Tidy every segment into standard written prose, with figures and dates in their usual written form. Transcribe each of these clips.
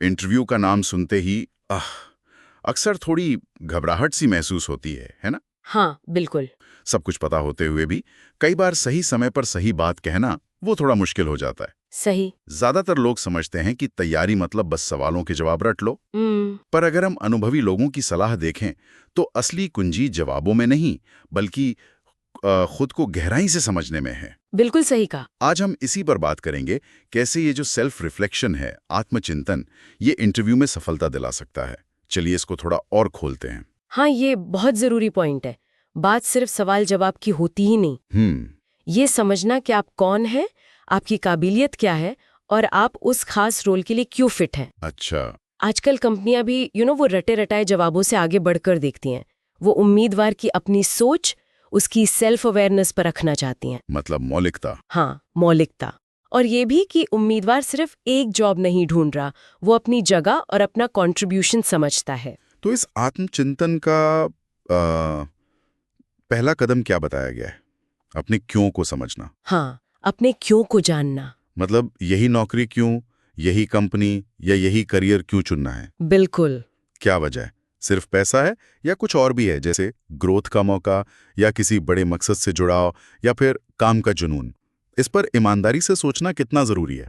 Interview का नाम सुनते ही अक्सर थोड़ी घबराहट सी महसूस होती है ना? हाँ, बिल्कुल। सब कुछ पता होते हुए भी कई बार सही समय पर सही बात कहना वो थोड़ा मुश्किल हो जाता है। सही। ज्यादातर लोग समझते हैं कि तैयारी मतलब बस सवालों के जवाब रट लो। हम्म। पर अगर हम अनुभवी लोगों की सलाह देखें तो असली कुंजी जवाबों में नहीं बल्कि खुद को गहराई से समझने में है। बिल्कुल सही कहा। आज हम इसी पर बात करेंगे, कैसे ये जो सेल्फ रिफ्लेक्शन है, आत्मचिंतन, ये इंटरव्यू में सफलता दिला सकता है। चलिए इसको थोड़ा और खोलते हैं। हाँ, ये बहुत जरूरी पॉइंट है। बात सिर्फ सवाल जवाब की होती ही नहीं। ये समझना कि आप कौन हैं, आपकी काबिलियत क्या है और आप उस खास रोल के लिए क्यों फिट हैं। अच्छा। आजकल कंपनियां भी वो रटे रटाए जवाबों से आगे बढ़कर देखती हैं। वो उम्मीदवार की अपनी सोच, उसकी सेल्फ अवेयरनेस पर रखना चाहती हैं। मतलब मौलिकता। हाँ, मौलिकता। और ये भी कि उम्मीदवार सिर्फ एक जॉब नहीं ढूंढ रहा, वो अपनी जगह और अपना कंट्रीब्यूशन समझता है। तो इस आत्मचिंतन का पहला कदम क्या बताया गया है? अपने क्यों को समझना। हाँ, अपने क्यों को जानना। मतलब यही नौकरी क्यों, यही कंपनी या यही करियर क्यों चुनना है? बिल्कुल। क्या वजह है? सिर्फ पैसा है या कुछ और भी है, जैसे ग्रोथ का मौका या किसी बड़े मकसद से जुड़ाव या फिर काम का जुनून? इस पर ईमानदारी से सोचना कितना जरूरी है?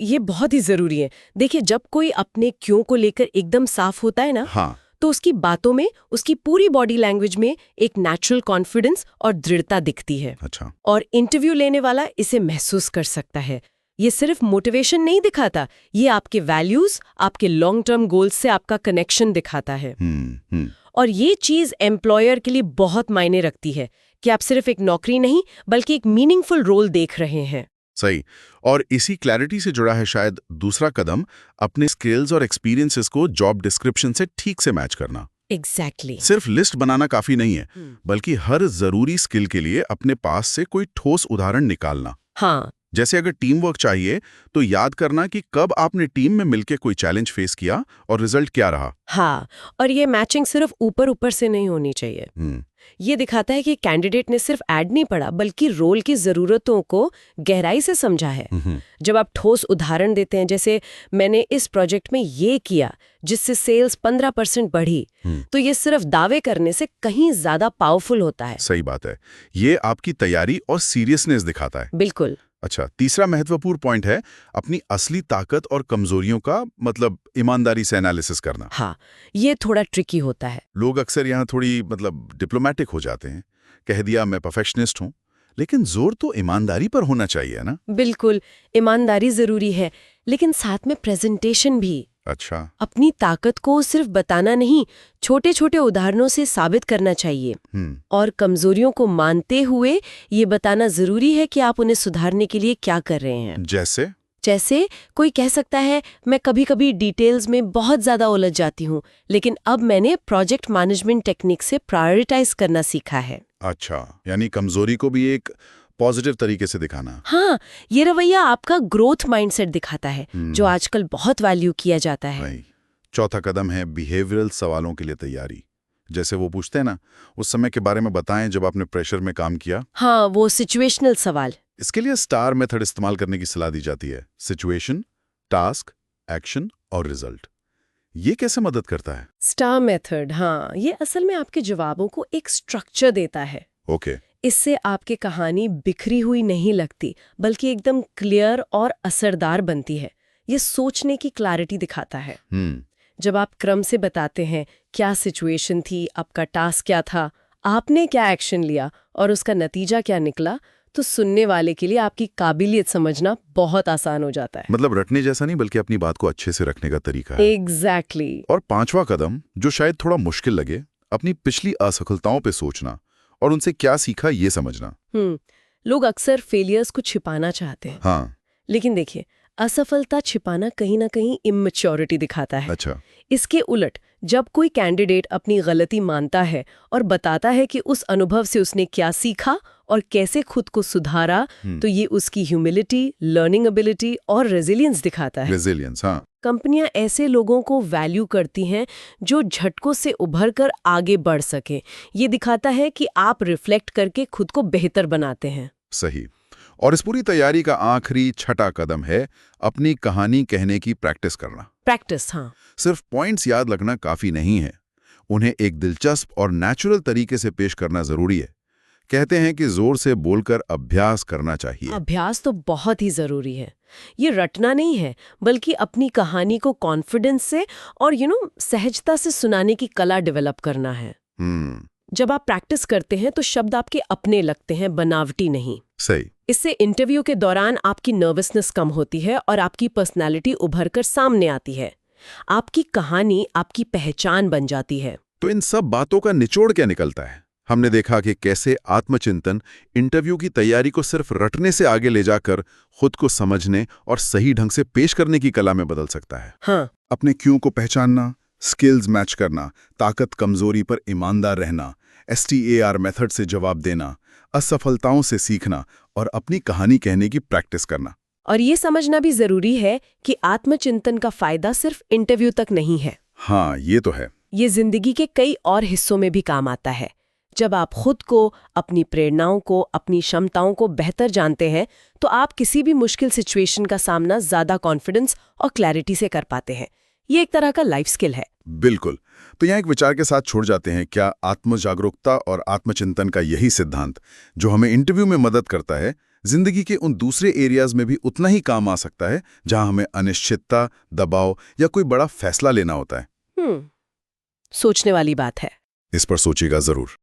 ये बहुत ही जरूरी है। देखिए, जब कोई अपने क्यों को लेकर एकदम साफ होता है ना, हाँ। तो उसकी बातों में, उसकी पूरी बॉडी लैंग्वेज में एक नेचुरल कॉन्फिडेंस और दृढ़ता दिखती है। अच्छा। और इंटरव्यू लेने वाला इसे महसूस कर सकता है। ये सिर्फ मोटिवेशन नहीं दिखाता, ये आपके वैल्यूज, आपके लॉन्ग टर्म गोल्स से आपका कनेक्शन दिखाता है। और ये चीज एम्प्लॉयर के लिए बहुत मायने रखती है कि आप सिर्फ एक नौकरी नहीं बल्कि एक मीनिंगफुल रोल देख रहे हैं। सही। और इसी क्लैरिटी से जुड़ा है शायद दूसरा कदम, अपने स्किल्स और एक्सपीरियंसेस को जॉब डिस्क्रिप्शन से ठीक से मैच करना। एग्जैक्टली। सिर्फ लिस्ट बनाना काफी नहीं है, बल्कि हर जरूरी स्किल के लिए अपने पास से कोई ठोस उदाहरण निकालना। हाँ। जैसे अगर टीम वर्क चाहिए तो याद करना कि कब आपने टीम में मिलकर कोई चैलेंज फेस किया और रिजल्ट क्या रहा। हाँ, और ये मैचिंग सिर्फ ऊपर ऊपर से नहीं होनी चाहिए। ये दिखाता है कि कैंडिडेट ने सिर्फ ऐड नहीं पढ़ा बल्कि रोल की जरूरतों को गहराई से समझा है। जब आप ठोस उदाहरण देते हैं, जैसे मैंने इस प्रोजेक्ट में ये किया जिससे सेल्स 15% बढ़ी, तो ये सिर्फ दावे करने से कहीं ज्यादा पावरफुल होता है। सही बात है। ये आपकी तैयारी और सीरियसनेस दिखाता है। बिल्कुल। अच्छा, तीसरा महत्वपूर्ण पॉइंट है अपनी असली ताकत और कमजोरियों का मतलब ईमानदारी से एनालिसिस करना। हाँ, ये थोड़ा ट्रिकी होता है। लोग अक्सर यहाँ थोड़ी डिप्लोमेटिक हो जाते हैं, कह दिया मैं परफेक्शनिस्ट हूँ, लेकिन जोर तो ईमानदारी पर होना चाहिए ना? बिल्कुल, ईमानदारी जरूरी है, लेकिन साथ में प्रेजेंटेशन भी। अच्छा। अपनी ताकत को सिर्फ बताना नहीं, छोटे छोटे उदाहरणों से साबित करना चाहिए। और कमजोरियों को मानते हुए ये बताना जरूरी है कि आप उन्हें सुधारने के लिए क्या कर रहे हैं। जैसे कोई कह सकता है, मैं कभी कभी डिटेल्स में बहुत ज्यादा उलझ जाती हूँ, लेकिन अब मैंने प्रोजेक्ट मैनेजमेंट टेक्निक से प्रायोरिटाइज करना सीखा है। अच्छा, यानी कमजोरी को भी एक पॉजिटिव तरीके से दिखाना। हाँ, ये रवैया आपका ग्रोथ माइंडसेट दिखाता है, जो आजकल बहुत वैल्यू किया जाता है। चौथा कदम है बिहेवियरल सवालों के लिए तैयारी। जैसे वो पूछते हैं ना, उस समय के बारे में बताएं जब आपने प्रेशर में काम किया। हाँ, वो सिचुएशनल सवाल। इसके लिए स्टार मेथड इस्तेमाल करने की सलाह दी जाती है। सिचुएशन, टास्क, एक्शन और रिजल्ट। ये कैसे मदद करता है? स्टार मेथड, हाँ, ये असल में आपके जवाबों को एक स्ट्रक्चर देता है। ओके। इससे आपकी कहानी बिखरी हुई नहीं लगती, बल्कि एकदम क्लियर और असरदार बनती है। ये सोचने की क्लैरिटी दिखाता है। जब आप क्रम से बताते हैं क्या सिचुएशन थी, आपका टास्क क्या था, आपने क्या एक्शन लिया और उसका नतीजा क्या निकला, तो सुनने वाले के लिए आपकी काबिलियत समझना बहुत आसान हो जाता है। मतलब रटने जैसा नहीं, बल्कि अपनी बात को अच्छे से रखने का तरीका है। एग्जैक्टली। और पांचवा कदम, जो शायद थोड़ा मुश्किल लगे, अपनी पिछली असफलताओं पे सोचना और उनसे क्या सीखा ये समझना। लोग अक्सर फेलियर्स को छिपाना चाहते हैं। हाँ। लेकिन देखिए, असफलता छिपाना कहीं ना कहीं इमैच्योरिटी दिखाता है। अच्छा। इसके उलट, जब कोई कैंडिडेट अपनी गलती मानता है और बताता है कि उस अनुभव से उसने क्या सीखा और कैसे खुद को सुधारा, तो ये उसकी ह्यूमिलिटी, लर्निंग एबिलिटी और रेजिलियंस दिखाता है। रेजिलियंस, हाँ। कंपनियां ऐसे लोगों को वैल्यू करती हैं जो झटकों से उभर कर आगे बढ़ सके। ये दिखाता है कि आप रिफ्लेक्ट करके खुद को बेहतर बनाते हैं। सही। और इस पूरी तैयारी का आखिरी छठा कदम है अपनी कहानी कहने की प्रैक्टिस करना। प्रैक्टिस, हाँ। सिर्फ पॉइंट्स याद रखना काफी नहीं है, उन्हें एक दिलचस्प और नेचुरल तरीके से पेश करना जरूरी है। कहते हैं कि जोर से बोलकर अभ्यास करना चाहिए। अभ्यास तो बहुत ही जरूरी है। ये रटना नहीं है, बल्कि अपनी कहानी को कॉन्फिडेंस से और सहजता से सुनाने की कला डेवलप करना है। जब आप प्रैक्टिस करते हैं तो शब्द आपके अपने लगते हैं, बनावटी नहीं। सही। इससे इंटरव्यू के दौरान आपकी नर्वसनेस कम होती है और आपकी पर्सनालिटी उभर कर सामने आती है। आपकी कहानी आपकी पहचान बन जाती है। तो इन सब बातों का निचोड़ क्या निकलता है? हमने देखा कि कैसे आत्मचिंतन इंटरव्यू की तैयारी को सिर्फ रटने से आगे ले जाकर खुद को समझने और सही ढंग से पेश करने की कला में बदल सकता है। हाँ। अपने क्यों को पहचानना, स्किल्स मैच करना, ताकत कमजोरी पर ईमानदार रहना, STAR मेथड से जवाब देना, असफलताओं से सीखना और अपनी कहानी कहने की प्रैक्टिस करना। और ये समझना भी जरूरी है कि आत्मचिंतन का फायदा सिर्फ इंटरव्यू तक नहीं है। हाँ, ये तो है। ये जिंदगी के कई और हिस्सों में भी काम आता है। जब आप खुद को, अपनी प्रेरणाओं को, अपनी क्षमताओं को बेहतर जानते हैं तो आप किसी भी मुश्किल सिचुएशन का सामना ज्यादा कॉन्फिडेंस और क्लैरिटी से कर पाते हैं। ये एक तरह का लाइफ स्किल है। बिल्कुल। तो यहाँ एक विचार के साथ छोड़ जाते हैं, क्या आत्म जागरूकता और आत्मचिंतन का यही सिद्धांत जो हमें इंटरव्यू में मदद करता है, जिंदगी के उन दूसरे एरियाज में भी उतना ही काम आ सकता है जहां हमें अनिश्चितता, दबाव या कोई बड़ा फैसला लेना होता है? सोचने वाली बात है। इस पर सोचिएगा जरूर।